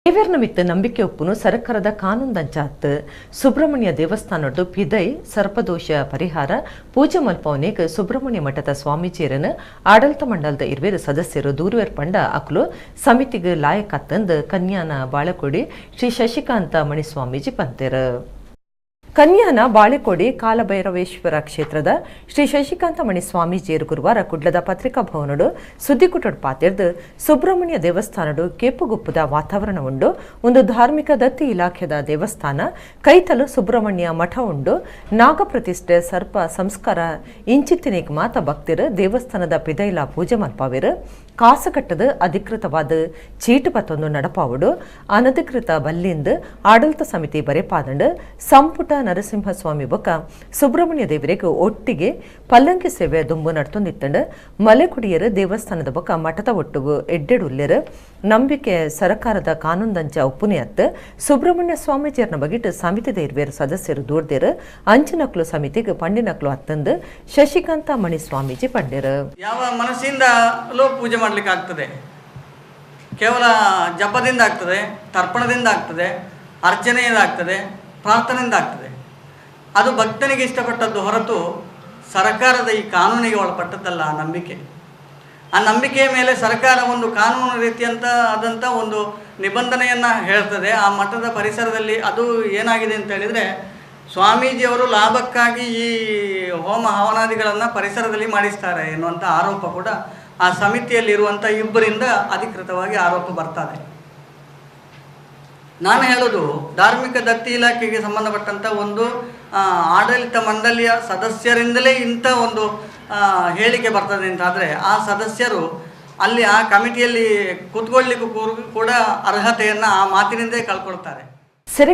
ದೇವರ ಮಿತ್ತ ನಂಬಿಕೆ ಒಪ್ಪುನು ಸರ್ಕಾರದ ಕಾನೂನು ಸುಬ್ರಹ್ಮಣ್ಯ ದೇವಸ್ಥಾನದ್ದು ಪಿದೈ ಸರ್ಪದೋಷ ಪರಿಹಾರ ಪೂಜೆ ಮಲ್ಪವನೇಕ ಸುಬ್ರಹ್ಮಣ್ಯ ಮಠದ ಸ್ವಾಮೀಜಿಯರನ್ನು ಆಡಳಿತ ಮಂಡಲದ ಇರುವೇರು ಸದಸ್ಯರು ದೂರುವೇರ್ ಪಂಡ ಅಕ್ಲು ಸಮಿತಿಗೆ ಲಾಯಕತ್ತಂದು ಕನ್ಯಾನ ಬಾಳಕೊಡಿ ಶ್ರೀ ಶಶಿಕಾಂತ ಮಣಿ ಸ್ವಾಮೀಜಿ ಪಂತೇರು. ಕನ್ಯಾನ ಬಾಳೆಕೋಡಿ ಕಾಲಭೈರವೇಶ್ವರ ಕ್ಷೇತ್ರದ ಶ್ರೀ ಶಶಿಕಾಂತ ಮಣಿ ಸ್ವಾಮೀಜಿಯರು ಗುರುವಾರ ಕುಡ್ಲದ ಪತ್ರಿಕಾ ಭವನಡು ಸುದ್ದಿಕುಟಡ್ ಪಾತಿರ್ದು ಸುಬ್ರಹ್ಮಣ್ಯ ದೇವಸ್ಥಾನಡು ಕೇಪುಗುಪ್ಪದ ವಾತಾವರಣ ಉಂಡು ಒಂದು ಧಾರ್ಮಿಕ ದತ್ತಿ ಇಲಾಖೆದ ದೇವಸ್ಥಾನ ಕೈತಲು ಸುಬ್ರಹ್ಮಣ್ಯ ಮಠ ಉಂಡು ನಾಗಪ್ರತಿಷ್ಠೆ ಸರ್ಪ ಸಂಸ್ಕಾರ ಇಂಚಿತ್ತಿನಿಗೆ ಮಾತ ಭಕ್ತರು ದೇವಸ್ಥಾನದ ಪಿದೈಲ ಪೂಜೆ ಮಲ್ಪಾವಿರು ಕಾಸಕಟ್ಟದ ಅಧಿಕೃತವಾದ ಚೀಟು ಪತ್ತೊಂದು ನಡಪಾವುಡು ಅನಧಿಕೃತ ಬಲ್ಲಿಂದು ಆಡಳಿತ ಸಮಿತಿ ಬರೆಪಾದಂಡು ಸಂಪುಟ ನರಸಿಂಹಸ್ವಾಮಿ ಬೊಕ್ಕ ಸುಬ್ರಹ್ಮಣ್ಯ ದೇವರಿಗೆ ಒಟ್ಟಿಗೆ ಪಲ್ಲಂಕಿ ಸೇವೆ ದುಂಬು ನಡ್ತೊಂದಿತ್ತಂಡು ಮಲೆಕುಡಿಯರು ದೇವಸ್ಥಾನದ ಬೊಕ್ಕ ಮಠದ ಒಟ್ಟುಗು ಎಡ್ಡೆಡುಲ್ಲೆರು ನಂಬಿಕೆ ಸರ್ಕಾರದ ಕಾನೂನಂಚ ಒಪ್ಪುನೆಯತ್ತು ಸುಬ್ರಹ್ಮಣ್ಯ ಸ್ವಾಮೀಜಿಯರ್ನ ಬಗಿಟ್ಟು ಸಮಿತಿದ ಇರುವೇರು ಸದಸ್ಯರು ದೂರ್ದೇರು ಅಂಚಿನಕ್ಲು ಸಮಿತಿಗೆ ಪಂಡಿನಕ್ಲು ಹತ್ತಂದು ಶಶಿಕಾಂತ ಮಣಿ ಸ್ವಾಮೀಜಿ ಪಂಡಿರು. ಯಾವ ಮನಸ್ಸಿಂದ ಪೂಜೆ ಮಾಡಲಿಕ್ಕೆ ಆಗ್ತದೆ, ಕೇವಲ ಜಪದಿಂದ ಆಗ್ತದೆ, ತರ್ಪಣದಿಂದ ಆಗ್ತದೆ, ಅರ್ಚನೆಯಿಂದ ಆಗ್ತದೆ, ಪ್ರಾರ್ಥನೆಯಿಂದ ಆಗ್ತದೆ. ಅದು ಭಕ್ತನಿಗೆ ಇಷ್ಟಪಟ್ಟದ್ದು ಹೊರತು ಸರ್ಕಾರದ ಈ ಕಾನೂನಿಗೆ ಒಳಪಟ್ಟದ್ದಲ್ಲ. ಆ ನಂಬಿಕೆ, ಆ ನಂಬಿಕೆಯ ಮೇಲೆ ಸರ್ಕಾರ ಒಂದು ಕಾನೂನು ರೀತಿಯಂತ ಆದಂಥ ಒಂದು ನಿಬಂಧನೆಯನ್ನು ಹೇಳ್ತದೆ. ಆ ಮಠದ ಪರಿಸರದಲ್ಲಿ ಅದು ಏನಾಗಿದೆ ಅಂತ ಹೇಳಿದರೆ, ಸ್ವಾಮೀಜಿಯವರು ಲಾಭಕ್ಕಾಗಿ ಈ ಹೋಮ ಹವನಾದಿಗಳನ್ನು ಪರಿಸರದಲ್ಲಿ ಮಾಡಿಸ್ತಾರೆ ಎನ್ನುವಂಥ ಆರೋಪ ಕೂಡ ಆ ಸಮಿತಿಯಲ್ಲಿರುವಂಥ ಇಬ್ಬರಿಂದ ಅಧಿಕೃತವಾಗಿ ಆರೋಪ ಬರ್ತದೆ. ನಾನು ಹೇಳೋದು, ಧಾರ್ಮಿಕ ದತ್ತಿ ಇಲಾಖೆಗೆ ಸಂಬಂಧಪಟ್ಟಂಥ ಒಂದು ಆಡಳಿತ ಮಂಡಳಿಯ ಸದಸ್ಯರಿಂದಲೇ ಇಂಥ ಒಂದು ಹೇಳಿಕೆ ಬರ್ತದೆ ಅಂತಾದರೆ ಆ ಸದಸ್ಯರು ಅಲ್ಲಿ ಆ ಕಮಿಟಿಯಲ್ಲಿ ಕೂತ್ಕೊಳ್ಳಿಕ್ಕೂ ಕೂಡ ಅರ್ಹತೆಯನ್ನು ಆ ಮಾತಿನಿಂದೇ ಕಳ್ಕೊಳ್ತಾರೆ.